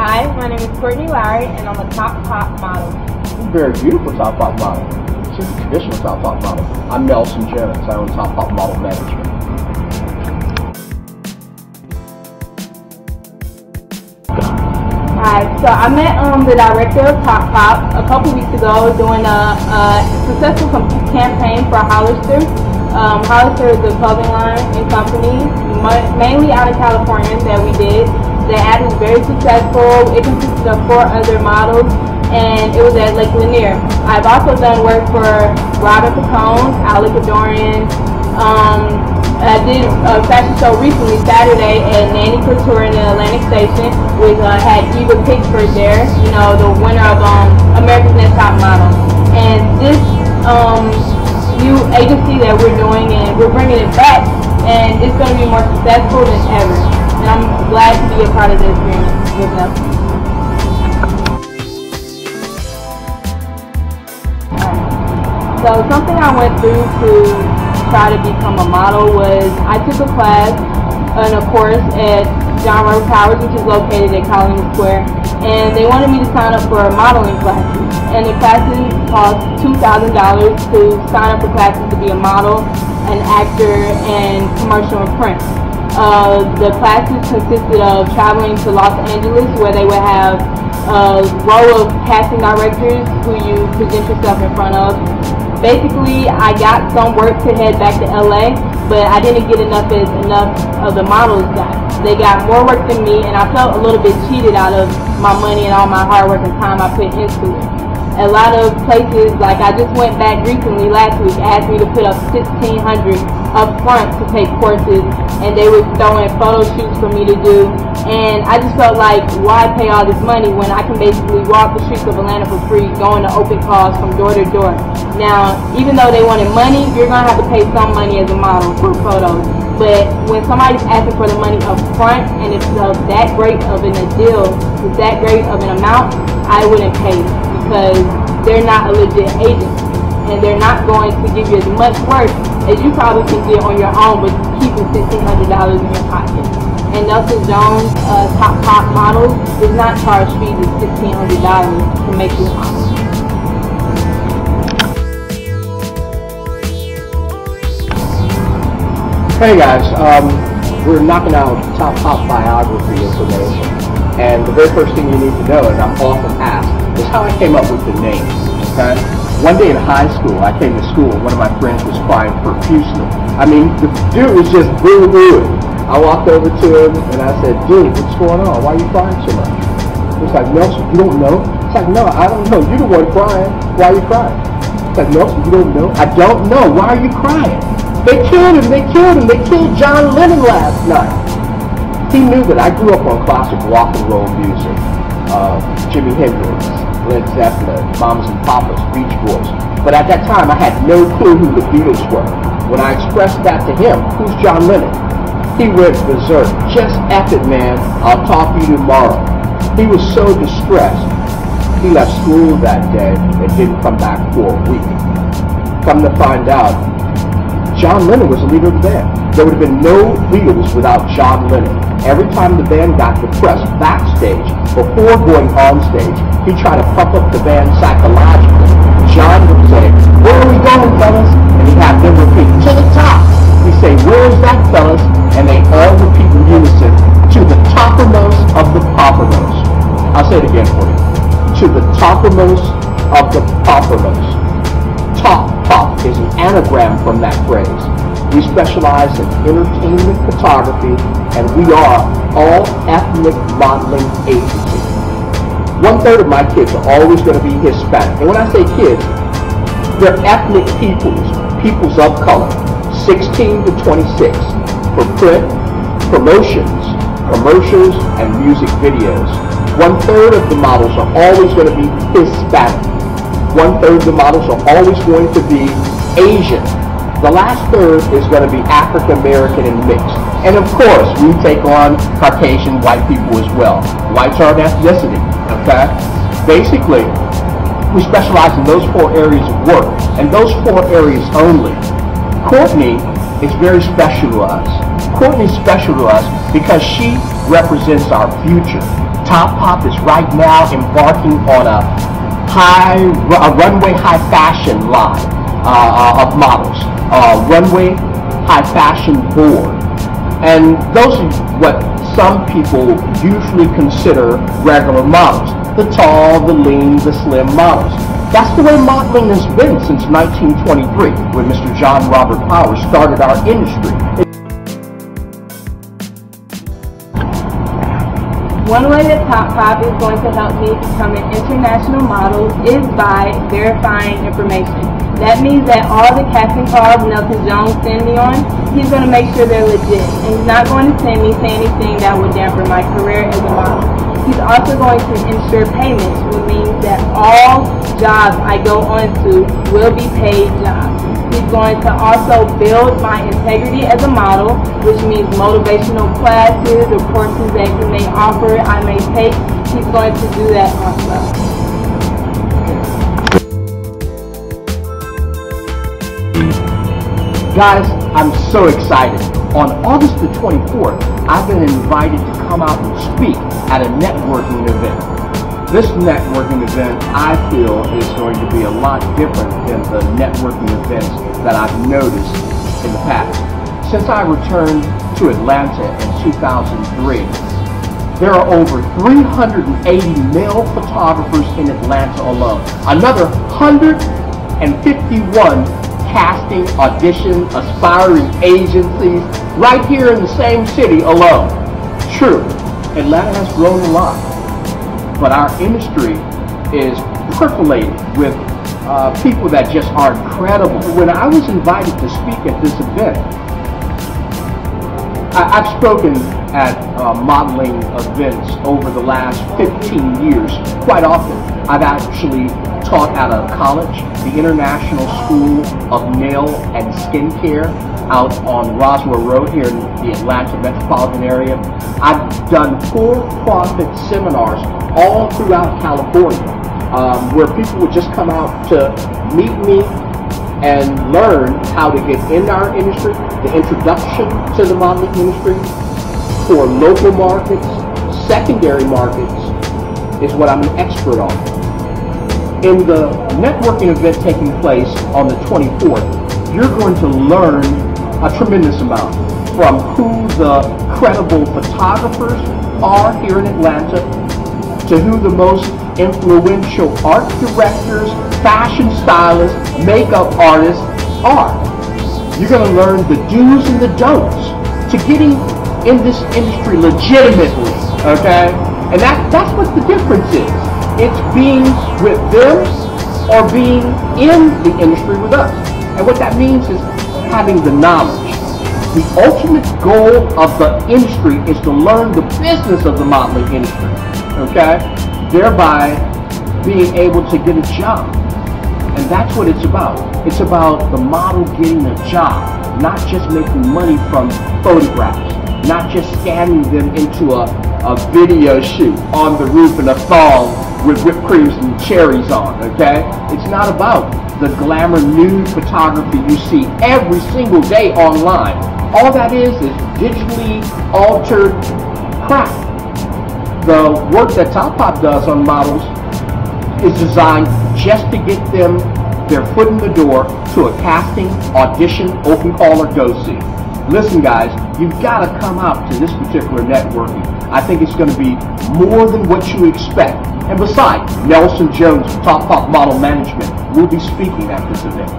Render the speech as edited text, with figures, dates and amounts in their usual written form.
Hi, my name is Courtney Lowry, and I'm a topop model. Very beautiful topop model. She's a traditional topop model. I'm Nelson Jones. I own Topop Model Management. Hi, so I met the director of Topop a couple weeks ago doing a successful campaign for Hollister. Hollister is a clothing line and company, mainly out of California, that we did. The ad was very successful. It consisted of 4 other models, and it was at Lake Lanier. I've also done work for Robin Picone, Alec Adorian. I did a fashion show recently, Saturday, at Nanny Couture in the Atlantic Station, which had Eva Pittsford there, you know, the winner of America's Next Top Model. And this new agency that we're doing, and we're bringing it back, and it's going to be more successful than ever. And I'm glad to be a part of the experience with them. So something I went through to try to become a model was I took a class and a course at John Rose Towers, which is located at Colony Square, and they wanted me to sign up for modeling classes. And the classes cost $2,000 to sign up for classes to be a model, an actor, and commercial and print. The classes consisted of traveling to Los Angeles, where they would have a row of casting directors who you present yourself in front of. Basically, I got some work to head back to LA, but I didn't get enough of the models got. They got more work than me, and I felt a little bit cheated out of my money and all my hard work and time I put into it. A lot of places, like I just went back recently last week, asked me to put up $1,600 up front to take courses, and they would throw in photo shoots for me to do. And I just felt like, why pay all this money when I can basically walk the streets of Atlanta for free, going to open calls from door to door. Now, even though they wanted money, you're going to have to pay some money as a model for photos. But when somebody's asking for the money up front, and it's that great of a deal, it's that great of an amount, I wouldn't pay it, because they're not a legit agent, and they're not going to give you as much work as you probably can get on your own with keeping $1,600 in your pocket. And Nelson Jones Topop Models does not charge fees of $1,600 to make you a model. Hey guys, we're knocking out Topop biography information, and the very first thing you need to know, and I'm often asked, is how I came up with the name. Okay? One day in high school, I came to school, and one of my friends was crying profusely. I mean, the dude was just boo-hooing. I walked over to him and I said, dude, what's going on? Why are you crying so much? He's like, Nelson, you don't know? It's like, no, I don't know. You're the one crying. Why are you crying? It's like, Nelson, you don't know? I don't know. Why are you crying? They killed him. They killed him. They killed John Lennon last night. He knew that I grew up on classic rock and roll music. Jimi Hendrix, Led Zeppelin, Mamas and Papas, Beach Boys. But at that time, I had no clue who the Beatles were. When I expressed that to him, who's John Lennon? He went berserk. Just F it, man. I'll talk to you tomorrow. He was so distressed. He left school that day and didn't come back for a week. Come to find out, John Lennon was the leader of the band. There would have been no Beatles without John Lennon. Every time the band got depressed backstage, before going on stage, he tried to pump up the band psychologically. John would say, where are we going, fellas? And he'd have them repeat, to the top. He'd say, where is that, fellas? And they all repeat in unison, to the toppermost of the poppermost. I'll say it again for you. To the toppermost of the poppermost. Top pop is an anagram from that phrase. We specialize in entertainment photography, and we are all ethnic modeling agency. 1/3 of my kids are always going to be Hispanic. And when I say kids, they're ethnic peoples of color, 16 to 26, for print, promotions, commercials, and music videos. 1/3 of the models are always going to be Hispanic. 1/3 of the models are always going to be Asian. The last third is going to be African American and mixed. And of course, we take on Caucasian white people as well. Whites are an ethnicity, okay? Basically, we specialize in those 4 areas of work, and those 4 areas only. Courtney is very special to us. Courtney's special to us because she represents our future. Topop is right now embarking on a runway high fashion line of models, runway high fashion board. And those are what some people usually consider regular models. The tall, the lean, the slim models. That's the way modeling has been since 1923, when Mr. John Robert Powers started our industry. One way that topop is going to help me become an international model is by verifying information. That means that all the casting calls Nelson Jones send me on, he's going to make sure they're legit. And he's not going to send me say anything that would dampen my career as a model. He's also going to ensure payments, which means that all jobs I go on to will be paid jobs. He's going to also build my integrity as a model, which means motivational classes or courses that he may offer, I may take. He's going to do that also. Guys, I'm so excited. On August the 24th, I've been invited to come out and speak at a networking event. This networking event, I feel, is going to be a lot different than the networking events that I've noticed in the past. Since I returned to Atlanta in 2003, there are over 380 male photographers in Atlanta alone. Another 151 casting, audition, aspiring agencies right here in the same city alone. True, Atlanta has grown a lot, but our industry is percolated with people that just are incredible. When I was invited to speak at this event, I've spoken at modeling events over the last 15 years quite often. I've actually taught at a college, the International School of Nail and Skincare out on Roswell Road here in the Atlanta metropolitan area. I've done for-profit seminars all throughout California where people would just come out to meet me and learn how to get in our industry, the introduction to the modeling industry for local markets, secondary markets is what I'm an expert on. In the networking event taking place on the 24th, you're going to learn a tremendous amount from who the credible photographers are here in Atlanta to who the most influential art directors, fashion stylists, makeup artists are. You're going to learn the do's and the don'ts to getting in this industry legitimately, okay? And that's what the difference is. It's being with them or being in the industry with us. And what that means is having the knowledge. The ultimate goal of the industry is to learn the business of the modeling industry, okay? Thereby being able to get a job. And that's what it's about. It's about the model getting a job, not just making money from photographs, not just scanning them into a video shoot on the roof in a thong with whipped creams and cherries on, okay? It's not about the glamour nude photography you see every single day online. All that is digitally altered crap. The work that Topop does on models is designed just to get them their foot in the door to a casting, audition, open call, or go see. Listen guys, you've got to come out to this particular networking. I think it's going to be more than what you expect. And besides, Nelson Jones of Topop Model Management will be speaking at this event.